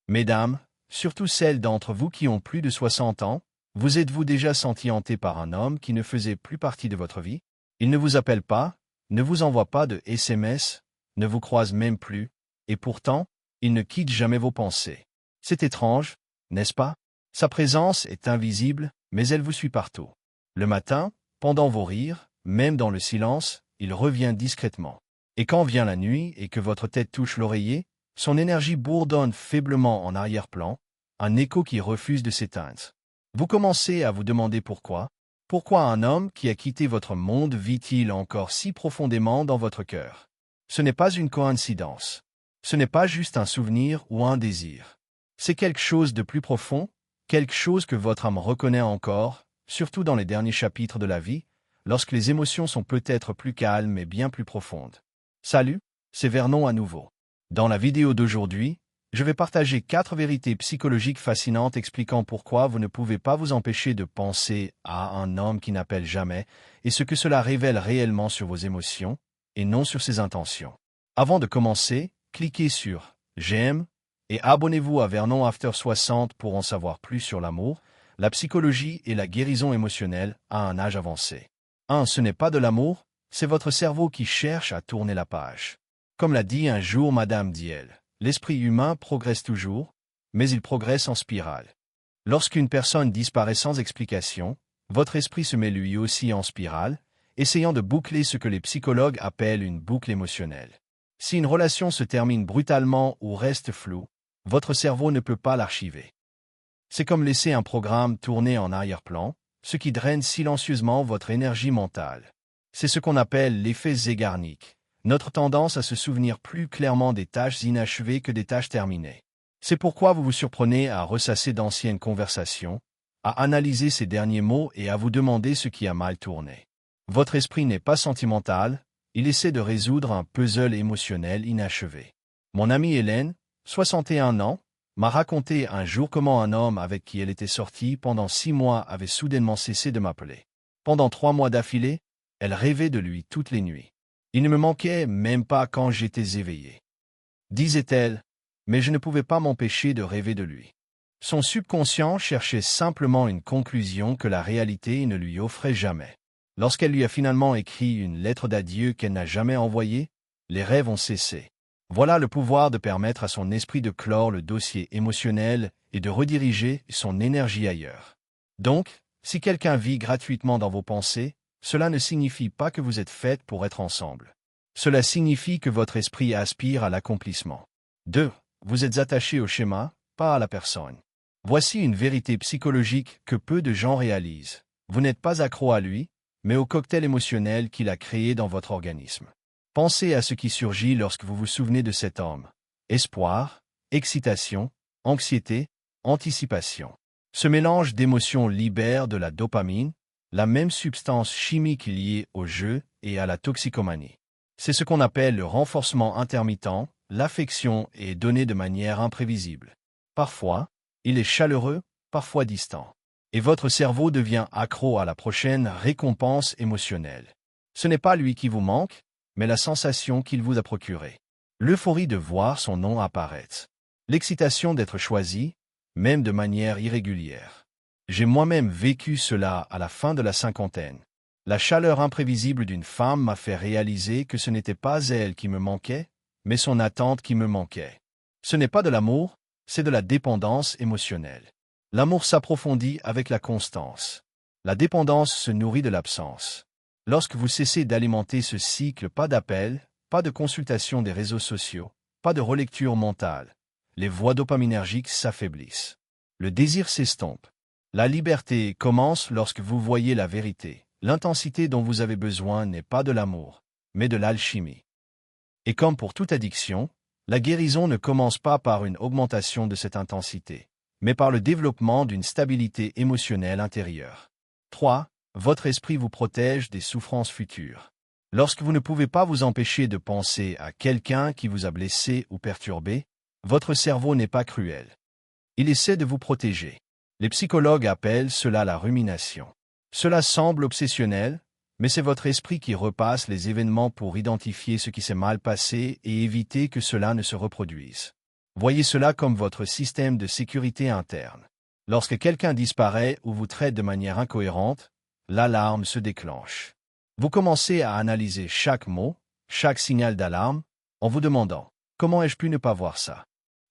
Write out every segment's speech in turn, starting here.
Mesdames, surtout celles d'entre vous qui ont plus de 60 ans, vous êtes-vous déjà senti hanté par un homme qui ne faisait plus partie de votre vie? Il ne vous appelle pas, ne vous envoie pas de SMS, ne vous croise même plus, et pourtant, il ne quitte jamais vos pensées. C'est étrange, n'est-ce pas? Sa présence est invisible, mais elle vous suit partout. Le matin, pendant vos rires, même dans le silence, il revient discrètement. Et quand vient la nuit et que votre tête touche l'oreiller, son énergie bourdonne faiblement en arrière-plan, un écho qui refuse de s'éteindre. Vous commencez à vous demander pourquoi. Pourquoi un homme qui a quitté votre monde vit-il encore si profondément dans votre cœur? Ce n'est pas une coïncidence. Ce n'est pas juste un souvenir ou un désir. C'est quelque chose de plus profond, quelque chose que votre âme reconnaît encore, surtout dans les derniers chapitres de la vie, lorsque les émotions sont peut-être plus calmes et bien plus profondes. Salut, c'est Vernon à nouveau. Dans la vidéo d'aujourd'hui, je vais partager 4 vérités psychologiques fascinantes expliquant pourquoi vous ne pouvez pas vous empêcher de penser à un homme qui n'appelle jamais et ce que cela révèle réellement sur vos émotions et non sur ses intentions. Avant de commencer, cliquez sur « J'aime » et abonnez-vous à Vernon After 60 pour en savoir plus sur l'amour, la psychologie et la guérison émotionnelle à un âge avancé. 1. Ce n'est pas de l'amour, c'est votre cerveau qui cherche à tourner la page. Comme l'a dit un jour Madame Diel, l'esprit humain progresse toujours, mais il progresse en spirale. Lorsqu'une personne disparaît sans explication, votre esprit se met lui aussi en spirale, essayant de boucler ce que les psychologues appellent une boucle émotionnelle. Si une relation se termine brutalement ou reste floue, votre cerveau ne peut pas l'archiver. C'est comme laisser un programme tourner en arrière-plan, ce qui draine silencieusement votre énergie mentale. C'est ce qu'on appelle l'effet Zeigarnik, notre tendance à se souvenir plus clairement des tâches inachevées que des tâches terminées. C'est pourquoi vous vous surprenez à ressasser d'anciennes conversations, à analyser ces derniers mots et à vous demander ce qui a mal tourné. Votre esprit n'est pas sentimental, il essaie de résoudre un puzzle émotionnel inachevé. Mon amie Hélène, 61 ans, m'a raconté un jour comment un homme avec qui elle était sortie pendant 6 mois avait soudainement cessé de m'appeler. Pendant 3 mois d'affilée, elle rêvait de lui toutes les nuits. Il ne me manquait même pas quand j'étais éveillé. Disait-elle, mais je ne pouvais pas m'empêcher de rêver de lui. Son subconscient cherchait simplement une conclusion que la réalité ne lui offrait jamais. Lorsqu'elle lui a finalement écrit une lettre d'adieu qu'elle n'a jamais envoyée, les rêves ont cessé. Voilà le pouvoir de permettre à son esprit de clore le dossier émotionnel et de rediriger son énergie ailleurs. Donc, si quelqu'un vit gratuitement dans vos pensées, cela ne signifie pas que vous êtes faites pour être ensemble. Cela signifie que votre esprit aspire à l'accomplissement. 2. Vous êtes attaché au schéma, pas à la personne. Voici une vérité psychologique que peu de gens réalisent. Vous n'êtes pas accro à lui, mais au cocktail émotionnel qu'il a créé dans votre organisme. Pensez à ce qui surgit lorsque vous vous souvenez de cet homme. Espoir, excitation, anxiété, anticipation. Ce mélange d'émotions libère de la dopamine, la même substance chimique liée au jeu et à la toxicomanie. C'est ce qu'on appelle le renforcement intermittent, l'affection est donnée de manière imprévisible. Parfois, il est chaleureux, parfois distant. Et votre cerveau devient accro à la prochaine récompense émotionnelle. Ce n'est pas lui qui vous manque, mais la sensation qu'il vous a procurée. L'euphorie de voir son nom apparaître. L'excitation d'être choisi, même de manière irrégulière. J'ai moi-même vécu cela à la fin de la cinquantaine. La chaleur imprévisible d'une femme m'a fait réaliser que ce n'était pas elle qui me manquait, mais son attente qui me manquait. Ce n'est pas de l'amour, c'est de la dépendance émotionnelle. L'amour s'approfondit avec la constance. La dépendance se nourrit de l'absence. Lorsque vous cessez d'alimenter ce cycle, pas d'appel, pas de consultation des réseaux sociaux, pas de relecture mentale, les voies dopaminergiques s'affaiblissent. Le désir s'estompe. La liberté commence lorsque vous voyez la vérité. L'intensité dont vous avez besoin n'est pas de l'amour, mais de l'alchimie. Et comme pour toute addiction, la guérison ne commence pas par une augmentation de cette intensité, mais par le développement d'une stabilité émotionnelle intérieure. 3. Votre esprit vous protège des souffrances futures. Lorsque vous ne pouvez pas vous empêcher de penser à quelqu'un qui vous a blessé ou perturbé, votre cerveau n'est pas cruel. Il essaie de vous protéger. Les psychologues appellent cela la rumination. Cela semble obsessionnel, mais c'est votre esprit qui repasse les événements pour identifier ce qui s'est mal passé et éviter que cela ne se reproduise. Voyez cela comme votre système de sécurité interne. Lorsque quelqu'un disparaît ou vous traite de manière incohérente, l'alarme se déclenche. Vous commencez à analyser chaque mot, chaque signal d'alarme, en vous demandant « Comment ai-je pu ne pas voir ça ?»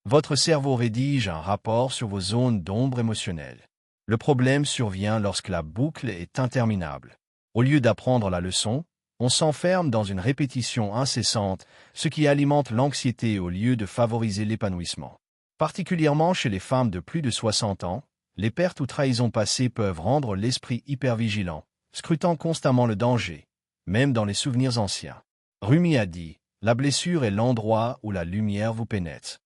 Votre cerveau rédige un rapport sur vos zones d'ombre émotionnelles. Le problème survient lorsque la boucle est interminable. Au lieu d'apprendre la leçon, on s'enferme dans une répétition incessante, ce qui alimente l'anxiété au lieu de favoriser l'épanouissement. Particulièrement chez les femmes de plus de 60 ans, les pertes ou trahisons passées peuvent rendre l'esprit hypervigilant, scrutant constamment le danger, même dans les souvenirs anciens. Rumi a dit « La blessure est l'endroit où la lumière vous pénètre ».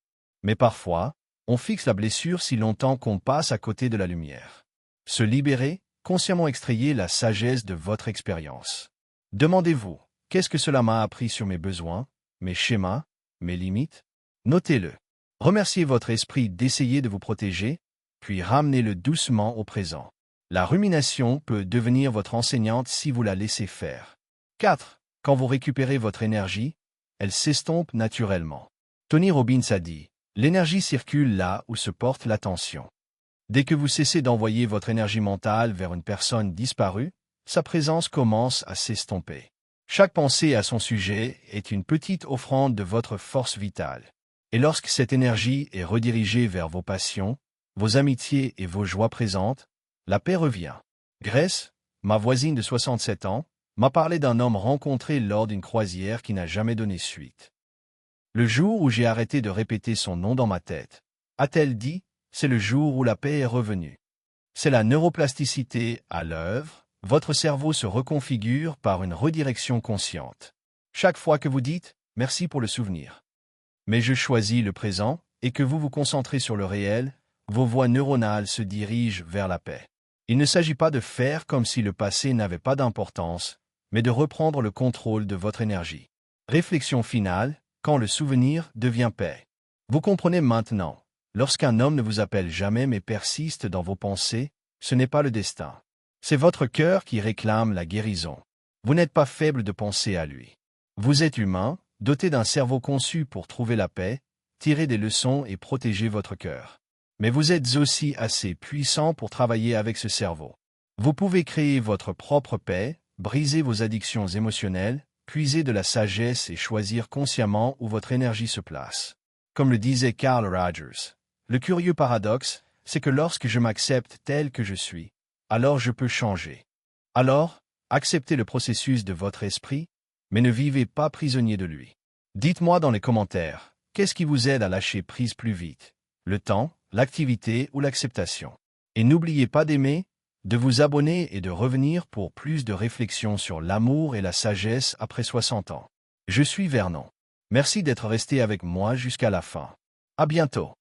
Mais parfois, on fixe la blessure si longtemps qu'on passe à côté de la lumière. Se libérer, consciemment extrayer la sagesse de votre expérience. Demandez-vous, qu'est-ce que cela m'a appris sur mes besoins, mes schémas, mes limites? Notez-le. Remerciez votre esprit d'essayer de vous protéger, puis ramenez-le doucement au présent. La rumination peut devenir votre enseignante si vous la laissez faire. 4. Quand vous récupérez votre énergie, elle s'estompe naturellement. Tony Robbins a dit « L'énergie circule là où se porte l'attention ». Dès que vous cessez d'envoyer votre énergie mentale vers une personne disparue, sa présence commence à s'estomper. Chaque pensée à son sujet est une petite offrande de votre force vitale. Et lorsque cette énergie est redirigée vers vos passions, vos amitiés et vos joies présentes, la paix revient. Grace, ma voisine de 67 ans, m'a parlé d'un homme rencontré lors d'une croisière qui n'a jamais donné suite. Le jour où j'ai arrêté de répéter son nom dans ma tête, a-t-elle dit, c'est le jour où la paix est revenue. C'est la neuroplasticité à l'œuvre, votre cerveau se reconfigure par une redirection consciente. Chaque fois que vous dites « merci pour le souvenir », mais je choisis le présent, et que vous vous concentrez sur le réel, vos voies neuronales se dirigent vers la paix. Il ne s'agit pas de faire comme si le passé n'avait pas d'importance, mais de reprendre le contrôle de votre énergie. Réflexion finale, quand le souvenir devient paix. Vous comprenez maintenant, lorsqu'un homme ne vous appelle jamais mais persiste dans vos pensées, ce n'est pas le destin. C'est votre cœur qui réclame la guérison. Vous n'êtes pas faible de penser à lui. Vous êtes humain, doté d'un cerveau conçu pour trouver la paix, tirer des leçons et protéger votre cœur. Mais vous êtes aussi assez puissant pour travailler avec ce cerveau. Vous pouvez créer votre propre paix, briser vos addictions émotionnelles, puiser de la sagesse et choisir consciemment où votre énergie se place. Comme le disait Carl Rogers, le curieux paradoxe, c'est que lorsque je m'accepte tel que je suis, alors je peux changer. Alors, acceptez le processus de votre esprit, mais ne vivez pas prisonnier de lui. Dites-moi dans les commentaires, qu'est-ce qui vous aide à lâcher prise plus vite? Le temps, l'activité ou l'acceptation? Et n'oubliez pas d'aimer, de vous abonner et de revenir pour plus de réflexions sur l'amour et la sagesse après 60 ans. Je suis Vernon. Merci d'être resté avec moi jusqu'à la fin. À bientôt.